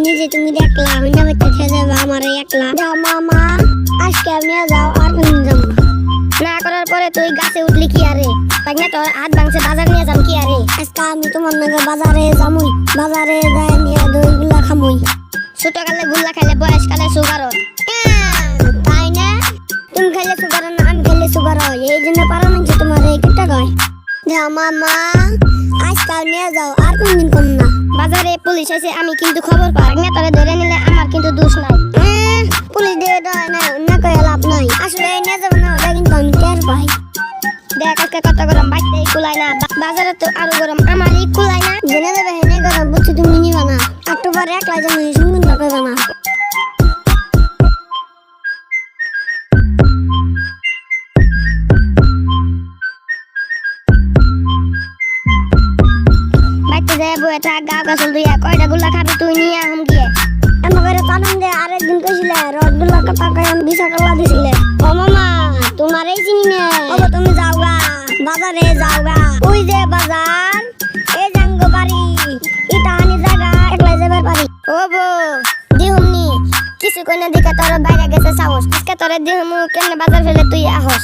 নিজে তুমি দেখলা হইনা বেতে খেয়ে যাবে আমারে একলা যাও মামা আজকে আপনি যাও আর কোনদিন যাবো না করার পরে তুই গাছে উঠলি কি আরে পাইনা তোর হাত ভাঙছে বাজার নিয়ে যাম কি আরে আজকে আমি তোমার নাকি বাজারে যামুই বাজারে যাই নিয়ে দইগুলা খামুই ছোটকালে গুল্লা খাইলে বয়সকালে সুগার তাই না তুমি খাইলে সুগার না আমি খাইলে সুগার এই জন্য পারো না যে তোমার এই কিটা কয় যাও মামা আজকাল নিয়ে যাও আর কোনদিন কম না বাজারে পুলিশ আছে আমি কিন্তু খবর পাই না তোরে ধরে নিলে আমার কিন্তু দোষ নাই পুলিশ দিয়ে দেয় না অন্য কয়ে লাভ নাই আসলে নিয়ে যাবো না ওটা কিন্তু আমি টের পাই দেখ আজকে কত গরম বাইতে কুলাই না বাজারে তো আরো গরম আমারই কুলাই না জেনে যাবে হেনে গরম বুঝছি তুমি নিবা না একটু পরে একলা যাবো সুন্দর করবে না বাইতে যায় বইটা গা গাছল দুইয়া কয়টা গুলা খাবি তুই নিয়ে আহম গিয়ে আমাকে কারণ দে আরেকদিন কইছিলে রসগুলা কথা কয়ে আমি 20 টাকা দিছিলে ও মামা তোমার এই চিনি নে ও তুমি যাওগা বাজারে যাওগা ওই যে বাজার এই জাঙ্গ বাড়ি এটা আনি জায়গা একলা যাবার পারি ও বো দিহুমনি কিছু কোনে দিকে তোর বাইরে গেছে সাহস আজকে তোরে দিহুমু কেমনে বাজার ফেলে তুই আহস